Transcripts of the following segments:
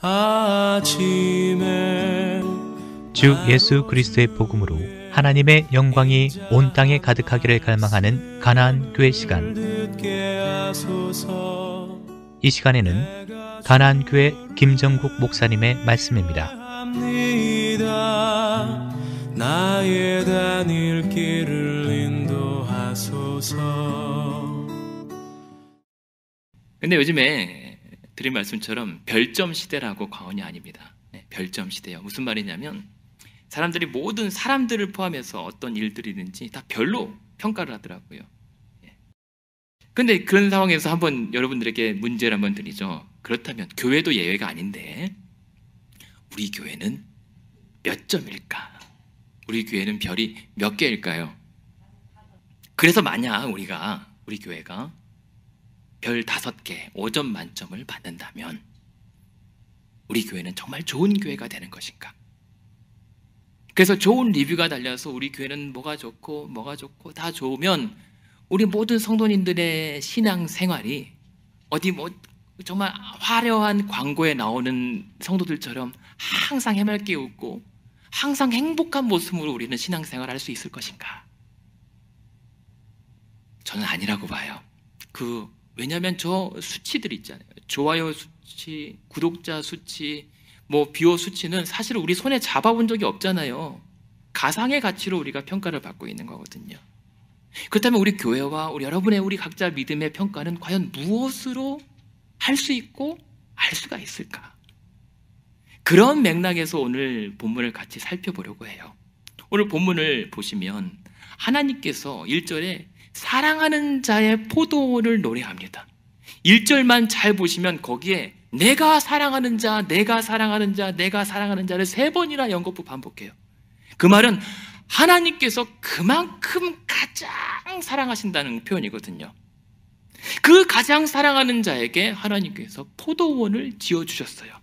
아침에 주 예수 그리스도의 복음으로 하나님의 영광이 온 땅에 가득하기를 갈망하는 가나안 교회 시간. 이 시간에는 가나안 교회 김정국 목사님의 말씀입니다. 나의 다닐 길을 인도하소서. 근데 요즘에 드린 말씀처럼 별점 시대라고 과언이 아닙니다. 네, 별점 시대요. 무슨 말이냐면 사람들이 모든 사람들을 포함해서 어떤 일들이든지 다 별로 평가를 하더라고요. 근데 그런 상황에서 한번 여러분들에게 문제를 한번 드리죠. 그렇다면 교회도 예외가 아닌데 우리 교회는 몇 점일까? 우리 교회는 별이 몇 개일까요? 그래서 만약 우리 교회가 별 5개, 5점 만점을 받는다면 우리 교회는 정말 좋은 교회가 되는 것인가? 그래서 좋은 리뷰가 달려서 우리 교회는 뭐가 좋고 다 좋으면 우리 모든 성도님들의 신앙 생활이 어디 뭐 정말 화려한 광고에 나오는 성도들처럼 항상 해맑게 웃고 항상 행복한 모습으로 우리는 신앙생활을 할 수 있을 것인가? 저는 아니라고 봐요. 왜냐하면 저 수치들 있잖아요. 좋아요 수치, 구독자 수치, 뷰어 수치는 사실 우리 손에 잡아본 적이 없잖아요. 가상의 가치로 우리가 평가를 받고 있는 거거든요. 그렇다면 우리 교회와 우리 각자 믿음의 평가는 과연 무엇으로 할 수 있고 알 수가 있을까? 그런 맥락에서 오늘 본문을 같이 살펴보려고 해요. 오늘 본문을 보시면 하나님께서 1절에 사랑하는 자의 포도원을 노래합니다. 1절만 잘 보시면 거기에 내가 사랑하는 자, 내가 사랑하는 자, 내가 사랑하는 자를 3번이나 연거푸 반복해요. 그 말은 하나님께서 그만큼 가장 사랑하신다는 표현이거든요. 그 가장 사랑하는 자에게 하나님께서 포도원을 지어주셨어요.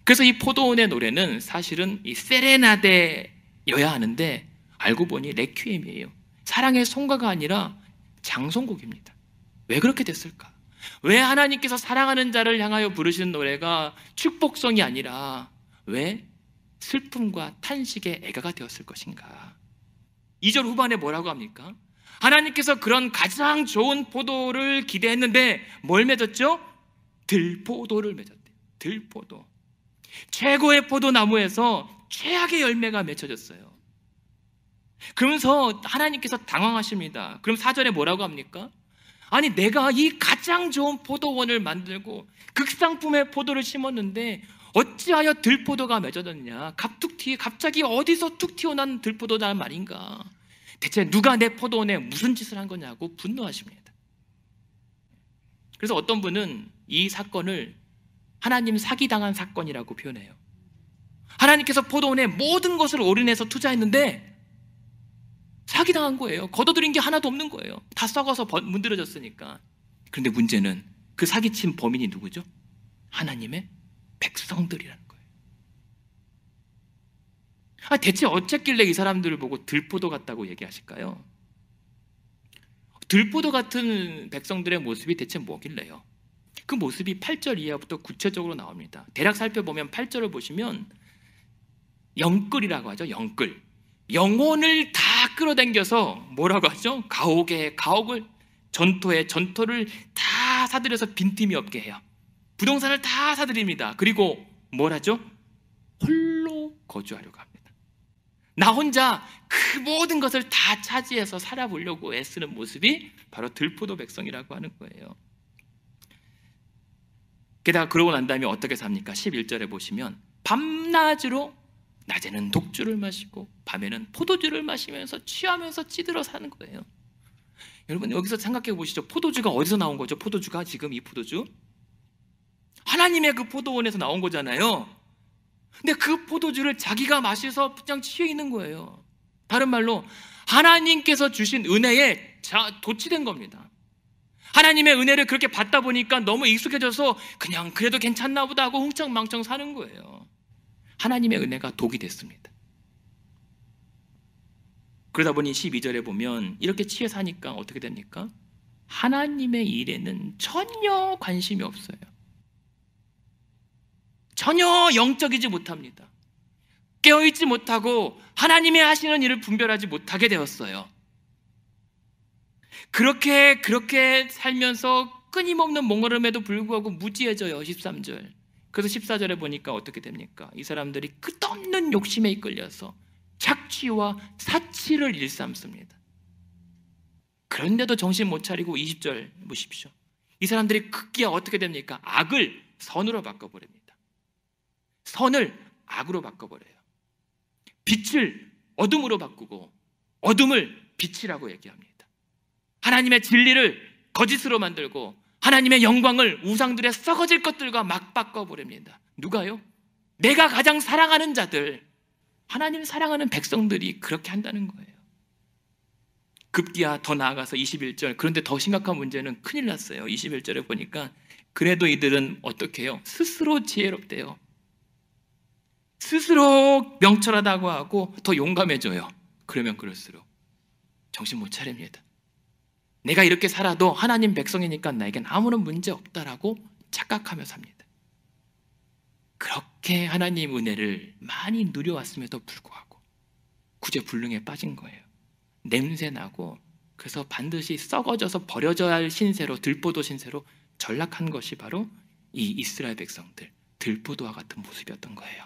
그래서 이 포도원의 노래는 사실은 이 세레나데여야 하는데 알고 보니 레퀴엠이에요. 사랑의 송가가 아니라 장송곡입니다. 왜 그렇게 됐을까? 왜 하나님께서 사랑하는 자를 향하여 부르시는 노래가 축복성이 아니라 왜 슬픔과 탄식의 애가가 되었을 것인가? 2절 후반에 뭐라고 합니까? 하나님께서 그런 가장 좋은 포도를 기대했는데 뭘 맺었죠? 들포도를 맺었대요. 들포도. 최고의 포도나무에서 최악의 열매가 맺혀졌어요. 그러면서 하나님께서 당황하십니다. 그럼 4절에 뭐라고 합니까? 아니 내가 이 가장 좋은 포도원을 만들고 극상품의 포도를 심었는데 어찌하여 들포도가 맺어졌냐? 갑자기 어디서 툭 튀어나온 들포도란 말인가? 대체 누가 내 포도원에 무슨 짓을 한 거냐고 분노하십니다. 그래서 어떤 분은 이 사건을 하나님 사기당한 사건이라고 표현해요. 하나님께서 포도원에 모든 것을 올인해서 투자했는데 사기당한 거예요. 걷어들인 게 하나도 없는 거예요. 다 썩어서 문드러졌으니까. 그런데 문제는 그 사기친 범인이 누구죠? 하나님의 백성들이라는 거예요. 대체 어쨌길래 이 사람들을 보고 들포도 같다고 얘기하실까요? 들포도 같은 백성들의 모습이 대체 뭐길래요? 그 모습이 8절 이하부터 구체적으로 나옵니다. 대략 살펴보면 8절을 보시면 영끌이라고 하죠. 영끌. 영혼을 다 끌어당겨서 뭐라고 하죠? 가옥에 가옥을, 전토에 전토를 다 사들여서 빈틈이 없게 해요. 부동산을 다 사들입니다. 그리고 뭘 하죠? 홀로 거주하려고 합니다. 나 혼자 그 모든 것을 다 차지해서 살아보려고 애쓰는 모습이 바로 들포도 백성이라고 하는 거예요. 게다가 그러고 난 다음에 어떻게 삽니까? 11절에 보시면 밤낮으로 낮에는 독주를 마시고 밤에는 포도주를 마시면서 취하면서 찌들어 사는 거예요. 여러분 여기서 생각해 보시죠. 포도주가 어디서 나온 거죠? 포도주가 지금 이 포도주 하나님의 그 포도원에서 나온 거잖아요. 근데 그 포도주를 자기가 마셔서 그냥 취해 있는 거예요. 다른 말로 하나님께서 주신 은혜에 도취된 겁니다. 하나님의 은혜를 그렇게 받다 보니까 너무 익숙해져서 그냥 그래도 괜찮나 보다 하고 흥청망청 사는 거예요. 하나님의 은혜가 독이 됐습니다. 그러다 보니 12절에 보면 이렇게 취해 사니까 어떻게 됩니까? 하나님의 일에는 전혀 관심이 없어요. 전혀 영적이지 못합니다. 깨어있지 못하고 하나님의 하시는 일을 분별하지 못하게 되었어요. 그렇게 살면서 끊임없는 몽걸음에도 불구하고 무지해져요. 13절. 그래서 14절에 보니까 어떻게 됩니까? 이 사람들이 끝없는 욕심에 이끌려서 착취와 사치를 일삼습니다. 그런데도 정신 못 차리고 20절 보십시오. 이 사람들이 급기야 어떻게 됩니까? 악을 선으로 바꿔버립니다. 선을 악으로 바꿔버려요. 빛을 어둠으로 바꾸고 어둠을 빛이라고 얘기합니다. 하나님의 진리를 거짓으로 만들고 하나님의 영광을 우상들의 썩어질 것들과 막 바꿔버립니다. 누가요? 내가 가장 사랑하는 자들, 하나님 사랑하는 백성들이 그렇게 한다는 거예요. 급기야 더 나아가서 21절, 그런데 더 심각한 문제는 큰일 났어요. 21절에 보니까 그래도 이들은 어떻게 해요? 스스로 지혜롭대요. 스스로 명철하다고 하고 더 용감해져요. 그러면 그럴수록 정신 못 차립니다. 내가 이렇게 살아도 하나님 백성이니까 나에겐 아무런 문제 없다라고 착각하며 삽니다. 그렇게 하나님 은혜를 많이 누려왔음에도 불구하고 구제불능에 빠진 거예요. 냄새나고 그래서 반드시 썩어져서 버려져야 할 신세로, 들포도 신세로 전락한 것이 바로 이 이스라엘 백성들, 들포도와 같은 모습이었던 거예요.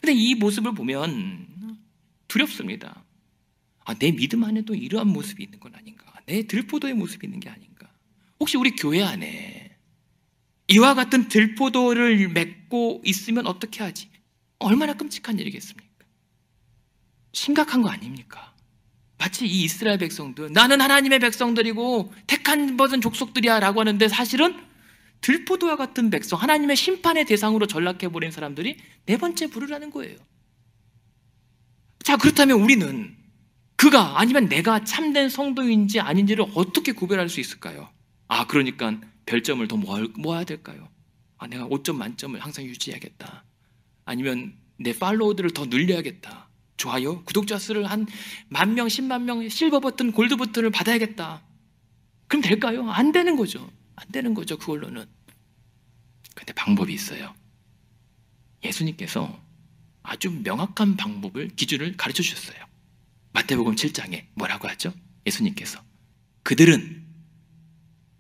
근데 이 모습을 보면 두렵습니다. 내 믿음 안에도 이러한 모습이 있는 건 아닌가? 내 들포도의 모습이 있는 게 아닌가? 혹시 우리 교회 안에 이와 같은 들포도를 맺고 있으면 어떻게 하지? 얼마나 끔찍한 일이겠습니까? 심각한 거 아닙니까? 마치 이 이스라엘 백성들, 나는 하나님의 백성들이고 택한 벗은 족속들이야 라고 하는데 사실은 들포도와 같은 백성, 하나님의 심판의 대상으로 전락해버린 사람들이 네 번째 부르라는 거예요. 자, 그렇다면 우리는 그가 아니면 내가 참된 성도인지 아닌지를 어떻게 구별할 수 있을까요? 그러니까 별점을 더 모아야 될까요? 내가 5점 만점을 항상 유지해야겠다. 아니면 내 팔로워들을 더 늘려야겠다. 좋아요, 구독자 수를 한 10,000명, 10만 명, 실버 버튼, 골드 버튼을 받아야겠다. 그럼 될까요? 안 되는 거죠. 안 되는 거죠, 그걸로는. 근데 방법이 있어요. 예수님께서 아주 명확한 방법을, 기준을 가르쳐 주셨어요. 마태복음 7장에 뭐라고 하죠? 예수님께서 그들은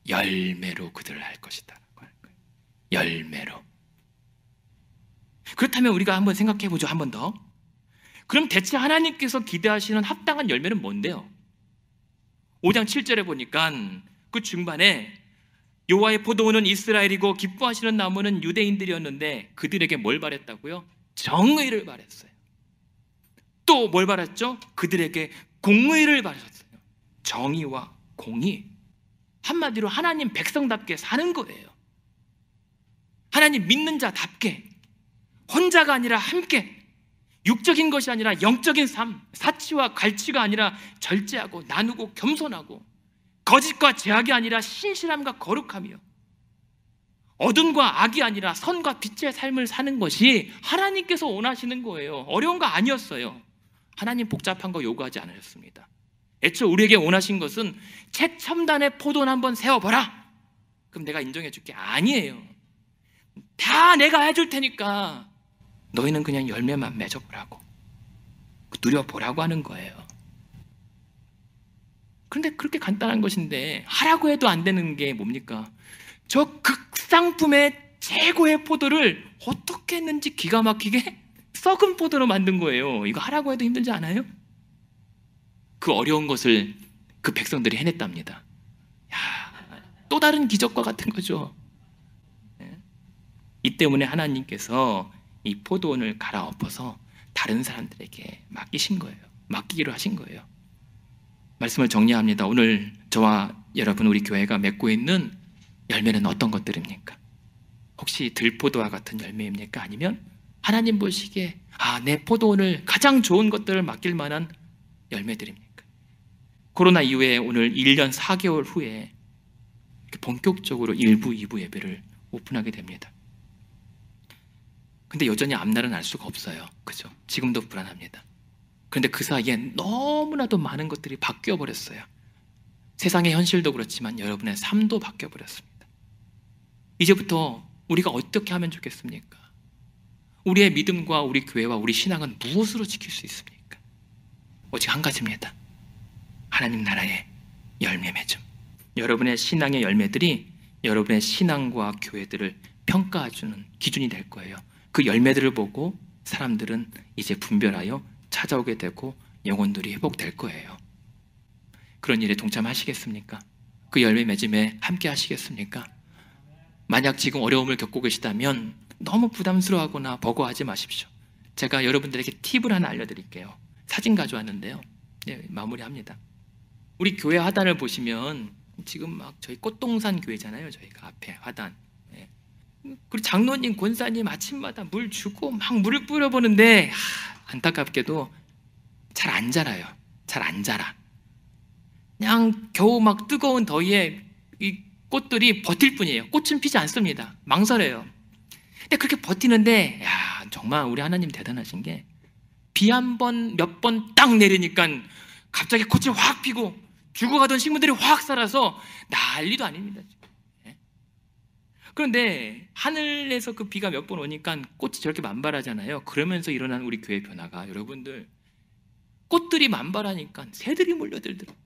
열매로 그들을 알 것이다. 열매로. 그렇다면 우리가 한번 생각해 보죠. 한 번 더. 그럼 대체 하나님께서 기대하시는 합당한 열매는 뭔데요? 5장 7절에 보니까 그 중반에 여호와의 포도원은 이스라엘이고 기뻐하시는 나무는 유대인들이었는데 그들에게 뭘 바랬다고요? 정의를 바랬어요. 또 뭘 바랬죠? 그들에게 공의를 바랬어요. 정의와 공의. 한마디로 하나님 백성답게 사는 거예요. 하나님 믿는 자답게, 혼자가 아니라 함께, 육적인 것이 아니라 영적인 삶, 사치와 갈취가 아니라 절제하고 나누고 겸손하고, 거짓과 제약이 아니라 신실함과 거룩하며, 어둠과 악이 아니라 선과 빛의 삶을 사는 것이 하나님께서 원하시는 거예요. 어려운 거 아니었어요. 하나님 복잡한 거 요구하지 않으셨습니다. 애초에 우리에게 원하신 것은 최첨단의 포도원 한번 세워보라, 그럼 내가 인정해 줄게. 아니에요. 다 내가 해줄 테니까 너희는 그냥 열매만 맺어보라고, 누려보라고 하는 거예요. 그런데 그렇게 간단한 것인데 하라고 해도 안 되는 게 뭡니까? 저 극상품의 최고의 포도를 어떻게 했는지 기가 막히게 썩은 포도로 만든 거예요. 이거 하라고 해도 힘들지 않아요? 그 어려운 것을 그 백성들이 해냈답니다. 또 다른 기적과 같은 거죠. 이 때문에 하나님께서 이 포도원을 갈아엎어서 다른 사람들에게 맡기신 거예요. 맡기기로 하신 거예요. 말씀을 정리합니다. 오늘 저와 여러분, 우리 교회가 맺고 있는 열매는 어떤 것들입니까? 혹시 들포도와 같은 열매입니까? 아니면 하나님 보시기에 내 포도원을 가장 좋은 것들을 맡길 만한 열매들입니까? 코로나 이후에 오늘 1년 4개월 후에 본격적으로 1부, 2부 예배를 오픈하게 됩니다. 근데 여전히 앞날은 알 수가 없어요. 그죠? 지금도 불안합니다. 그런데 그 사이에 너무나도 많은 것들이 바뀌어 버렸어요. 세상의 현실도 그렇지만 여러분의 삶도 바뀌어 버렸습니다. 이제부터 우리가 어떻게 하면 좋겠습니까? 우리의 믿음과 우리 교회와 우리 신앙은 무엇으로 지킬 수 있습니까? 오직 한 가지입니다. 하나님 나라의 열매 맺음. 여러분의 신앙의 열매들이 여러분의 신앙과 교회들을 평가해주는 기준이 될 거예요. 그 열매들을 보고 사람들은 이제 분별하여 찾아오게 되고 영혼들이 회복될 거예요. 그런 일에 동참하시겠습니까? 그 열매 맺음에 함께 하시겠습니까? 만약 지금 어려움을 겪고 계시다면 너무 부담스러워하거나 버거워하지 마십시오. 제가 여러분들에게 팁을 하나 알려드릴게요. 사진 가져왔는데요. 네, 마무리합니다. 우리 교회 화단을 보시면 지금 막 저희 꽃동산 교회잖아요. 저희가 앞에 화단. 네. 그리고 장로님, 권사님 아침마다 물 주고 막 물을 뿌려보는데 안타깝게도 잘 안 자라요. 잘 안 자라. 그냥 겨우 막 뜨거운 더위에 이 꽃들이 버틸 뿐이에요. 꽃은 피지 않습니다. 망설여요. 근데 그렇게 버티는데 정말 우리 하나님 대단하신 게 비 한 번 몇 번 딱 내리니까 갑자기 꽃이 확 피고 죽어가던 식물들이 확 살아서 난리도 아닙니다. 그런데 하늘에서 그 비가 몇 번 오니까 꽃이 저렇게 만발하잖아요. 그러면서 일어난 우리 교회 변화가 여러분들 꽃들이 만발하니까 새들이 몰려들더라고요.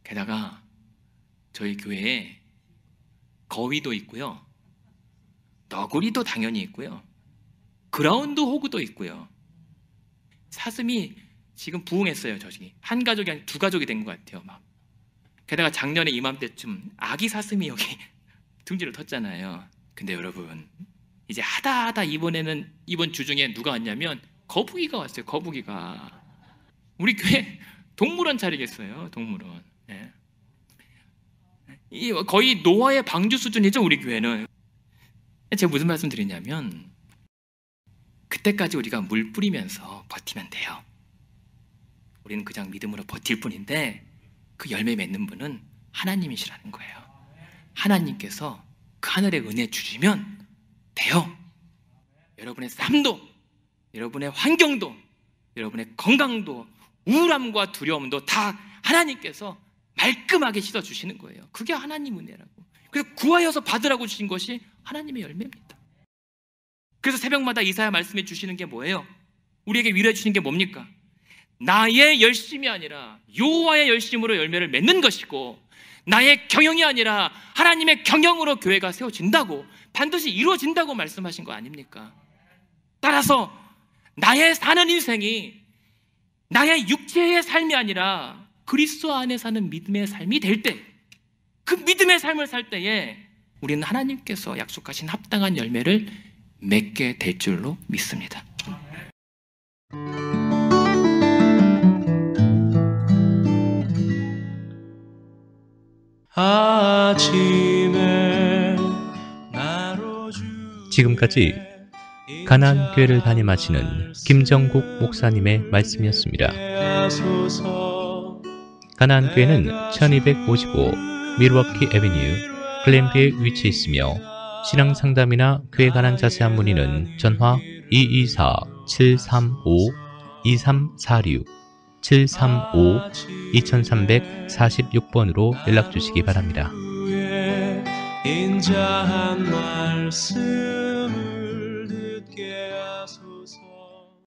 게다가 저희 교회에 거위도 있고요, 너구리도 당연히 있고요, 그라운드 호그도 있고요. 사슴이 지금 부흥했어요. 저기 한 가족이 아니라 두 가족이 된 것 같아요. 막. 게다가 작년에 이맘때쯤 아기 사슴이 여기 둥지를 텄잖아요. 근데 여러분 이제 하다 이번에는 이번 주 중에 누가 왔냐면 거북이가 왔어요. 거북이가. 우리 교회 동물원 차리겠어요. 동물원. 네. 거의 노아의 방주 수준이죠. 우리 교회는. 제가 무슨 말씀 드리냐면 그때까지 우리가 물 뿌리면서 버티면 돼요. 우리는 그냥 믿음으로 버틸 뿐인데 그 열매 맺는 분은 하나님이시라는 거예요. 하나님께서 그 하늘의 은혜 주시면 돼요. 여러분의 삶도, 여러분의 환경도, 여러분의 건강도, 우울함과 두려움도 다 하나님께서 말끔하게 씻어주시는 거예요. 그게 하나님 은혜라고. 그래서 구하여서 받으라고 주신 것이 하나님의 열매입니다. 그래서 새벽마다 이사야 말씀해 주시는 게 뭐예요? 우리에게 위로해 주시는 게 뭡니까? 나의 열심이 아니라 여호와의 열심으로 열매를 맺는 것이고, 나의 경영이 아니라 하나님의 경영으로 교회가 세워진다고, 반드시 이루어진다고 말씀하신 거 아닙니까? 따라서 나의 사는 인생이 나의 육체의 삶이 아니라 그리스도 안에 사는 믿음의 삶이 될 때, 그 믿음의 삶을 살 때에 우리는 하나님께서 약속하신 합당한 열매를 맺게 될 줄로 믿습니다. 지금까지 가나안 교회를 담임하시는 김정국 목사님의 말씀이었습니다. 가나안 교회는 1255 밀워키 애비뉴 글렌비에 위치해 있으며 신앙 상담이나 교회 관한 자세한 문의는 전화 224-735-2346 735-2346번으로 연락 주시기 바랍니다. 인자한 말씀